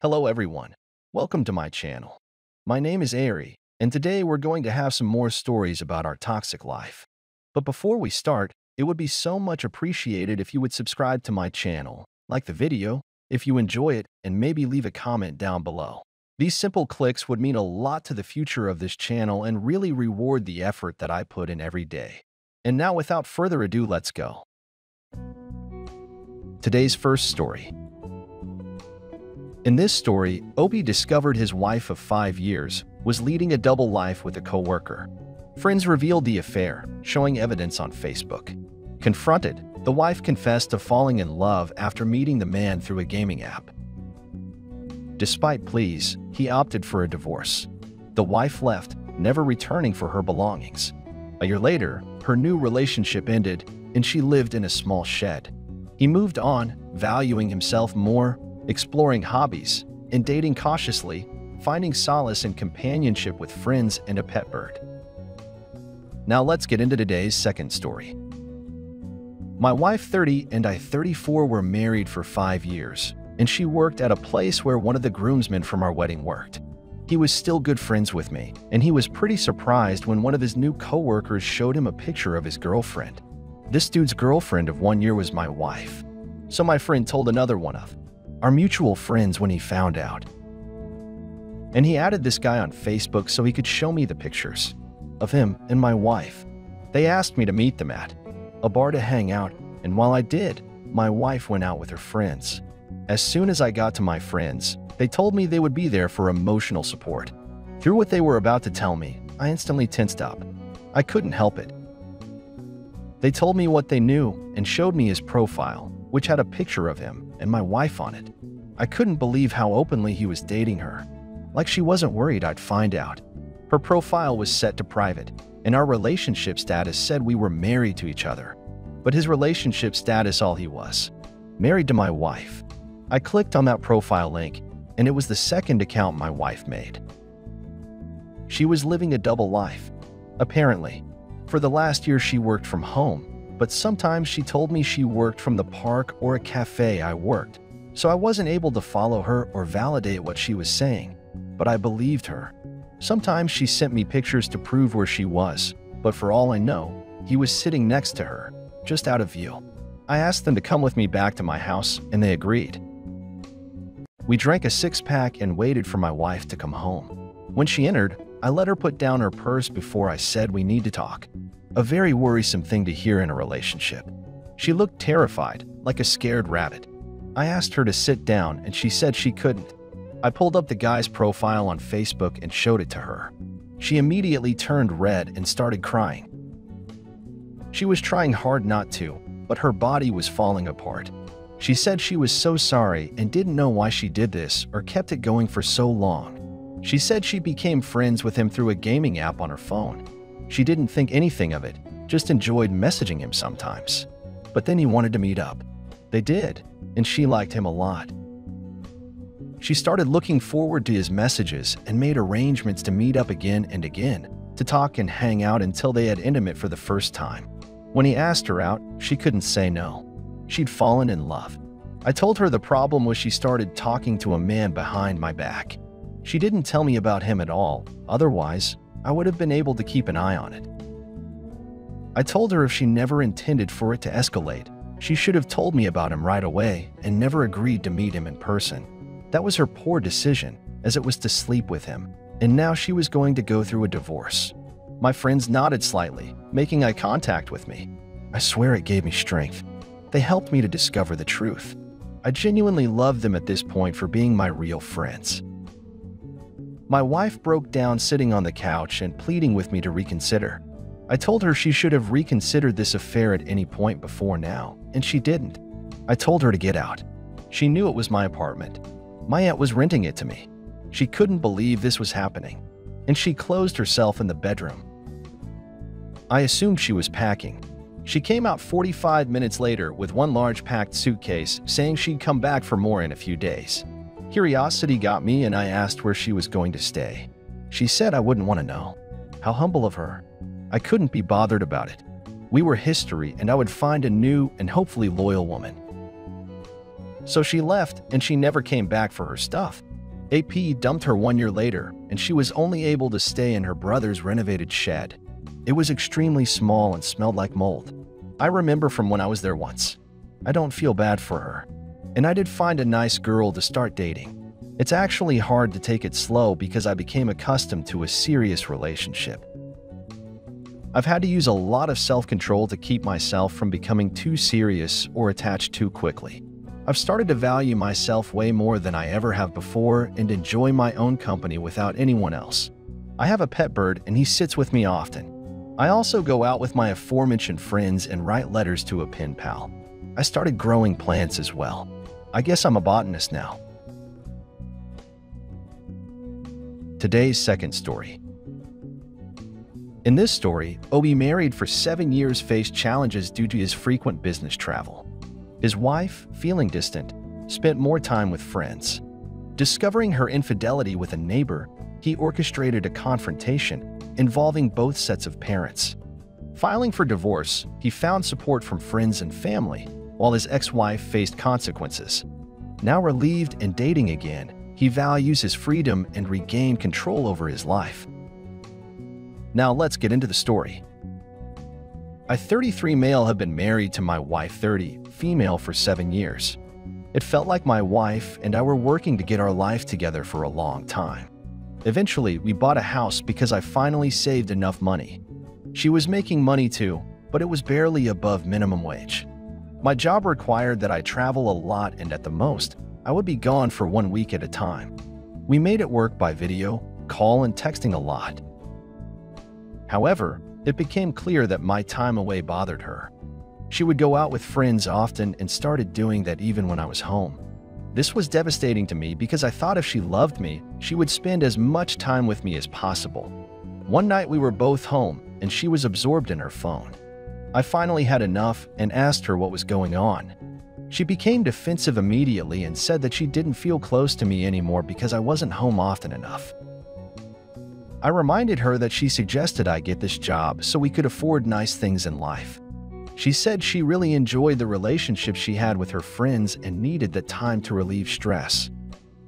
Hello everyone, welcome to my channel. My name is Ari, and today we're going to have some more stories about our toxic life. But before we start, it would be so much appreciated if you would subscribe to my channel, like the video, if you enjoy it, and maybe leave a comment down below. These simple clicks would mean a lot to the future of this channel and really reward the effort that I put in every day. And now without further ado, let's go. Today's first story. In this story, Obi discovered his wife of 5 years was leading a double life with a coworker. Friends revealed the affair, showing evidence on Facebook. Confronted, the wife confessed to falling in love after meeting the man through a gaming app. Despite pleas, he opted for a divorce. The wife left, never returning for her belongings. A year later, her new relationship ended, and she lived in a small shed. He moved on, valuing himself more, exploring hobbies, and dating cautiously, finding solace in companionship with friends and a pet bird. Now let's get into today's second story. My wife 30 and I 34 were married for 5 years, and she worked at a place where one of the groomsmen from our wedding worked. He was still good friends with me, and he was pretty surprised when one of his new coworkers showed him a picture of his girlfriend. This dude's girlfriend of 1 year was my wife. So my friend told another one of our mutual friends when he found out. And he added this guy on Facebook so he could show me the pictures of him and my wife. They asked me to meet them at a bar to hang out, and while I did, my wife went out with her friends. As soon as I got to my friends, they told me they would be there for emotional support. Through what they were about to tell me, I instantly tensed up. I couldn't help it. They told me what they knew and showed me his profile, which had a picture of him and my wife on it. I couldn't believe how openly he was dating her, like she wasn't worried I'd find out. Her profile was set to private, and our relationship status said we were married to each other. But his relationship status, all he was, married to my wife. I clicked on that profile link, and it was the second account my wife made. She was living a double life. Apparently, for the last year she worked from home, but sometimes she told me she worked from the park or a cafe I worked, so I wasn't able to follow her or validate what she was saying, but I believed her. Sometimes she sent me pictures to prove where she was, but for all I know, he was sitting next to her, just out of view. I asked them to come with me back to my house, and they agreed. We drank a 6-pack and waited for my wife to come home. When she entered, I let her put down her purse before I said we need to talk. A very worrisome thing to hear in a relationship. She looked terrified, like a scared rabbit. I asked her to sit down, and she said she couldn't. I pulled up the guy's profile on Facebook and showed it to her. She immediately turned red and started crying. She was trying hard not to, but her body was falling apart. She said she was so sorry and didn't know why she did this or kept it going for so long. She said she became friends with him through a gaming app on her phone. She didn't think anything of it, just enjoyed messaging him sometimes. But then he wanted to meet up. They did, and she liked him a lot. She started looking forward to his messages and made arrangements to meet up again and again, to talk and hang out until they had intimate for the first time. When he asked her out, she couldn't say no. She'd fallen in love. I told her the problem was she started talking to a man behind my back. She didn't tell me about him at all, otherwise, I would have been able to keep an eye on it. I told her if she never intended for it to escalate, she should have told me about him right away and never agreed to meet him in person. That was her poor decision, as it was to sleep with him, and now she was going to go through a divorce. My friends nodded slightly, making eye contact with me. I swear it gave me strength. They helped me to discover the truth. I genuinely loved them at this point for being my real friends. My wife broke down sitting on the couch and pleading with me to reconsider. I told her she should have reconsidered this affair at any point before now, and she didn't. I told her to get out. She knew it was my apartment. My aunt was renting it to me. She couldn't believe this was happening, and she closed herself in the bedroom. I assumed she was packing. She came out 45 minutes later with one large packed suitcase, saying she'd come back for more in a few days. Curiosity got me, and I asked where she was going to stay. She said I wouldn't want to know. How humble of her. I couldn't be bothered about it. We were history, and I would find a new and hopefully loyal woman. So she left and she never came back for her stuff. AP dumped her 1 year later, and she was only able to stay in her brother's renovated shed. It was extremely small and smelled like mold. I remember from when I was there once. I don't feel bad for her. And I did find a nice girl to start dating. It's actually hard to take it slow because I became accustomed to a serious relationship. I've had to use a lot of self-control to keep myself from becoming too serious or attached too quickly. I've started to value myself way more than I ever have before and enjoy my own company without anyone else. I have a pet bird and he sits with me often. I also go out with my aforementioned friends and write letters to a pen pal. I started growing plants as well. I guess I'm a botanist now. Today's second story. In this story, Obi, married for 7 years, faced challenges due to his frequent business travel. His wife, feeling distant, spent more time with friends. Discovering her infidelity with a neighbor, he orchestrated a confrontation involving both sets of parents. Filing for divorce, he found support from friends and family, while his ex-wife faced consequences. Now relieved and dating again, he values his freedom and regained control over his life. Now let's get into the story. I, 33 male, have been married to my wife, 30 female, for 7 years. It felt like my wife and I were working to get our life together for a long time. Eventually, we bought a house because I finally saved enough money. She was making money too, but it was barely above minimum wage. My job required that I travel a lot, and at the most, I would be gone for 1 week at a time. We made it work by video, call, and texting a lot. However, it became clear that my time away bothered her. She would go out with friends often and started doing that even when I was home. This was devastating to me because I thought if she loved me, she would spend as much time with me as possible. One night we were both home and she was absorbed in her phone. I finally had enough and asked her what was going on. She became defensive immediately and said that she didn't feel close to me anymore because I wasn't home often enough. I reminded her that she suggested I get this job so we could afford nice things in life. She said she really enjoyed the relationship she had with her friends and needed the time to relieve stress.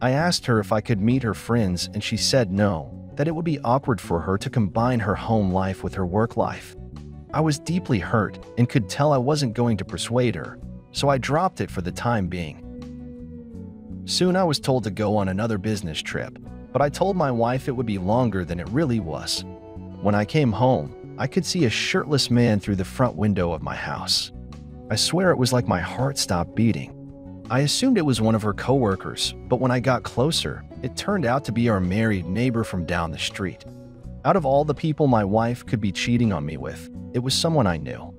I asked her if I could meet her friends and she said no, that it would be awkward for her to combine her home life with her work life. I was deeply hurt and could tell I wasn't going to persuade her, so I dropped it for the time being. Soon I was told to go on another business trip, but I told my wife it would be longer than it really was. When I came home, I could see a shirtless man through the front window of my house. I swear it was like my heart stopped beating. I assumed it was one of her coworkers, but when I got closer, it turned out to be our married neighbor from down the street. Out of all the people my wife could be cheating on me with, it was someone I knew.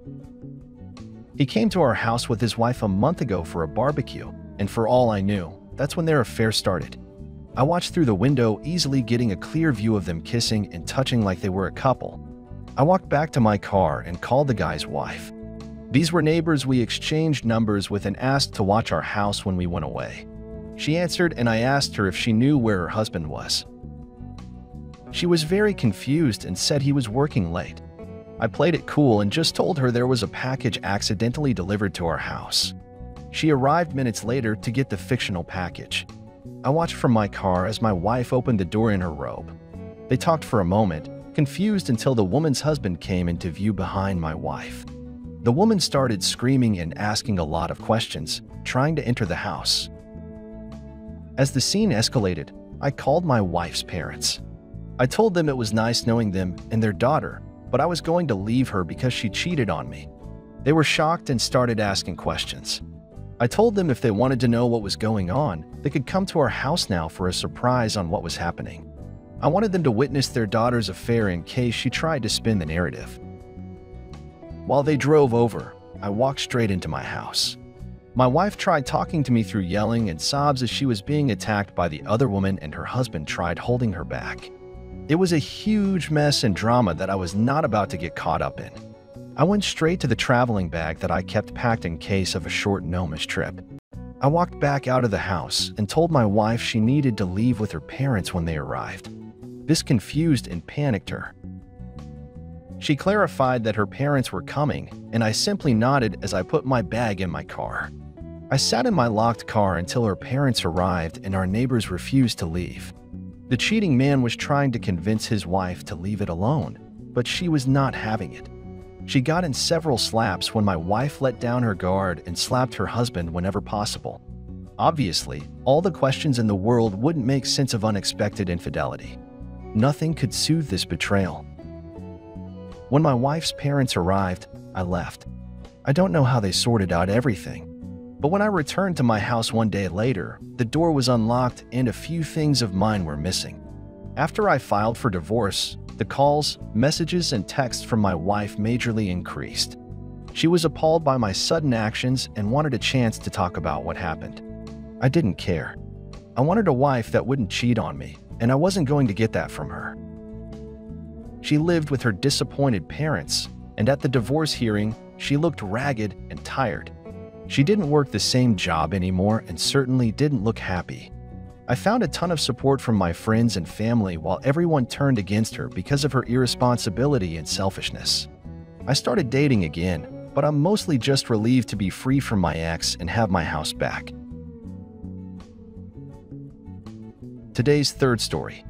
He came to our house with his wife a month ago for a barbecue, and for all I knew, that's when their affair started. I watched through the window, easily getting a clear view of them kissing and touching like they were a couple. I walked back to my car and called the guy's wife. These were neighbors we exchanged numbers with and asked to watch our house when we went away. She answered and I asked her if she knew where her husband was. She was very confused and said he was working late. I played it cool and just told her there was a package accidentally delivered to our house. She arrived minutes later to get the fictional package. I watched from my car as my wife opened the door in her robe. They talked for a moment, confused, until the woman's husband came into view behind my wife. The woman started screaming and asking a lot of questions, trying to enter the house. As the scene escalated, I called my wife's parents. I told them it was nice knowing them and their daughter, but I was going to leave her because she cheated on me. They were shocked and started asking questions. I told them if they wanted to know what was going on, they could come to our house now for a surprise on what was happening. I wanted them to witness their daughter's affair in case she tried to spin the narrative. While they drove over, I walked straight into my house. My wife tried talking to me through yelling and sobs as she was being attacked by the other woman, and her husband tried holding her back. It was a huge mess and drama that I was not about to get caught up in. I went straight to the traveling bag that I kept packed in case of a short Noma's trip. I walked back out of the house and told my wife she needed to leave with her parents when they arrived. This confused and panicked her. She clarified that her parents were coming, and I simply nodded as I put my bag in my car. I sat in my locked car until her parents arrived and our neighbors refused to leave. The cheating man was trying to convince his wife to leave it alone, but she was not having it. She got in several slaps when my wife let down her guard and slapped her husband whenever possible. Obviously, all the questions in the world wouldn't make sense of unexpected infidelity. Nothing could soothe this betrayal. When my wife's parents arrived, I left. I don't know how they sorted out everything, but when I returned to my house one day later, the door was unlocked and a few things of mine were missing. After I filed for divorce, the calls, messages, and texts from my wife majorly increased. She was appalled by my sudden actions and wanted a chance to talk about what happened. I didn't care. I wanted a wife that wouldn't cheat on me, and I wasn't going to get that from her. She lived with her disappointed parents, and at the divorce hearing, she looked ragged and tired. She didn't work the same job anymore and certainly didn't look happy. I found a ton of support from my friends and family while everyone turned against her because of her irresponsibility and selfishness. I started dating again, but I'm mostly just relieved to be free from my ex and have my house back. Today's third story.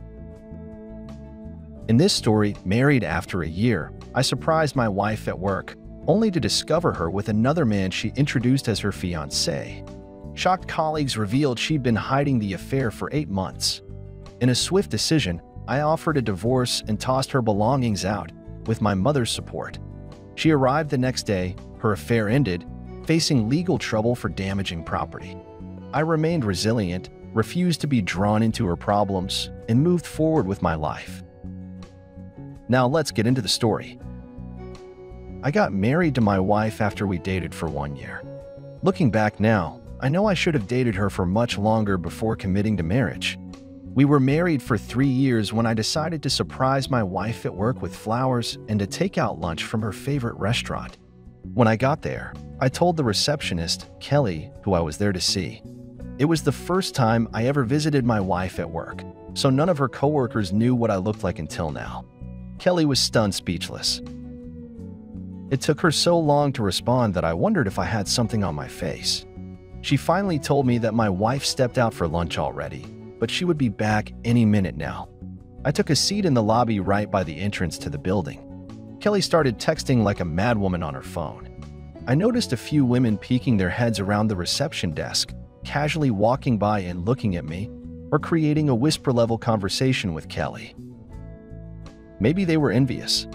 In this story, married after a year, I surprised my wife at work, only to discover her with another man she introduced as her fiancé. Shocked colleagues revealed she'd been hiding the affair for 8 months. In a swift decision, I offered a divorce and tossed her belongings out, with my mother's support. She arrived the next day, her affair ended, facing legal trouble for damaging property. I remained resilient, refused to be drawn into her problems, and moved forward with my life. Now let's get into the story. I got married to my wife after we dated for 1 year. Looking back now, I know I should have dated her for much longer before committing to marriage. We were married for 3 years when I decided to surprise my wife at work with flowers and a takeout lunch from her favorite restaurant. When I got there, I told the receptionist, Kelly, who I was there to see. It was the first time I ever visited my wife at work, so none of her coworkers knew what I looked like until now. Kelly was stunned speechless. It took her so long to respond that I wondered if I had something on my face. She finally told me that my wife stepped out for lunch already, but she would be back any minute now. I took a seat in the lobby right by the entrance to the building. Kelly started texting like a madwoman on her phone. I noticed a few women peeking their heads around the reception desk, casually walking by and looking at me, or creating a whisper-level conversation with Kelly. Maybe they were envious.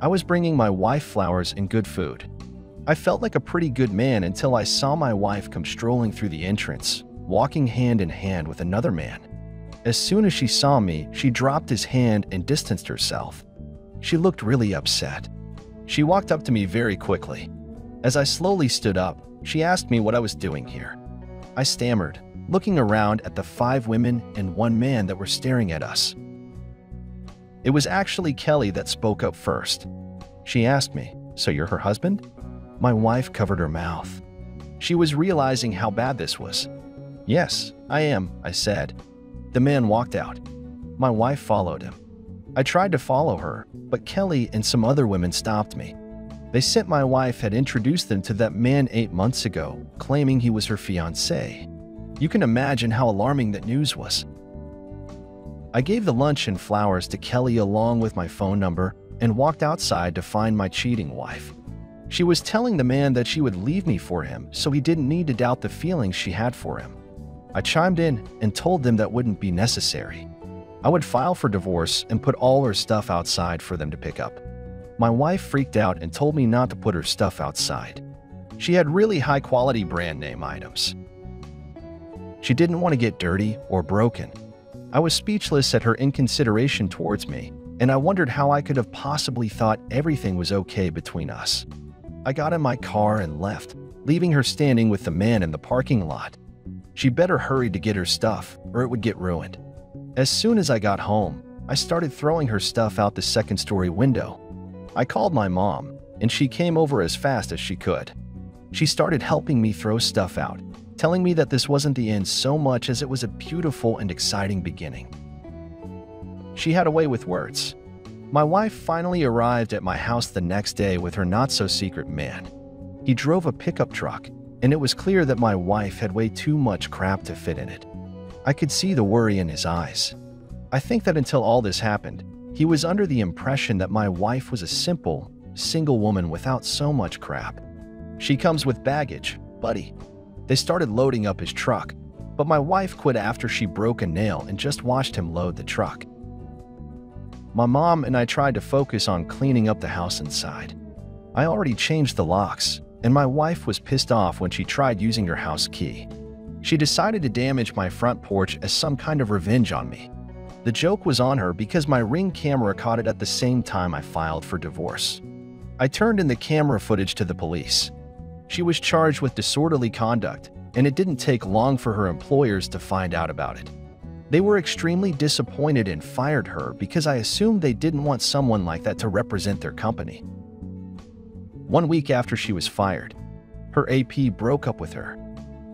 I was bringing my wife flowers and good food. I felt like a pretty good man until I saw my wife come strolling through the entrance, walking hand in hand with another man. As soon as she saw me, she dropped his hand and distanced herself. She looked really upset. She walked up to me very quickly. As I slowly stood up, she asked me what I was doing here. I stammered, looking around at the 5 women and 1 man that were staring at us. It was actually Kelly that spoke up first. She asked me, "So you're her husband?" My wife covered her mouth. She was realizing how bad this was. "Yes, I am," I said. The man walked out. My wife followed him. I tried to follow her, but Kelly and some other women stopped me. They said my wife had introduced them to that man 8 months ago, claiming he was her fiancé. You can imagine how alarming that news was. I gave the lunch and flowers to Kelly along with my phone number and walked outside to find my cheating wife. She was telling the man that she would leave me for him, so he didn't need to doubt the feelings she had for him. I chimed in and told them that wouldn't be necessary. I would file for divorce and put all her stuff outside for them to pick up. My wife freaked out and told me not to put her stuff outside. She had really high-quality brand name items. She didn't want to get dirty or broken. I was speechless at her inconsideration towards me, and I wondered how I could have possibly thought everything was okay between us. I got in my car and left, leaving her standing with the man in the parking lot. She better hurry to get her stuff, or it would get ruined. As soon as I got home, I started throwing her stuff out the second-story window. I called my mom, and she came over as fast as she could. She started helping me throw stuff out, telling me that this wasn't the end so much as it was a beautiful and exciting beginning. She had a way with words. My wife finally arrived at my house the next day with her not-so-secret man. He drove a pickup truck, and it was clear that my wife had way too much crap to fit in it. I could see the worry in his eyes. I think that until all this happened, he was under the impression that my wife was a simple, single woman without so much crap. She comes with baggage, buddy. They started loading up his truck, but my wife quit after she broke a nail and just watched him load the truck. My mom and I tried to focus on cleaning up the house inside. I already changed the locks, and my wife was pissed off when she tried using her house key. She decided to damage my front porch as some kind of revenge on me. The joke was on her because my Ring camera caught it at the same time I filed for divorce. I turned in the camera footage to the police. She was charged with disorderly conduct, and it didn't take long for her employers to find out about it. They were extremely disappointed and fired her because I assumed they didn't want someone like that to represent their company. 1 week after she was fired, her AP broke up with her.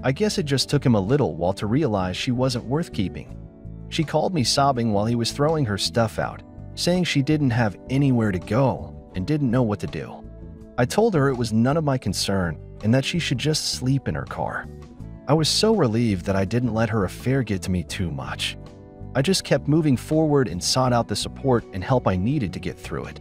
I guess it just took him a little while to realize she wasn't worth keeping. She called me sobbing while he was throwing her stuff out, saying she didn't have anywhere to go and didn't know what to do. I told her it was none of my concern and that she should just sleep in her car. I was so relieved that I didn't let her affair get to me too much. I just kept moving forward and sought out the support and help I needed to get through it.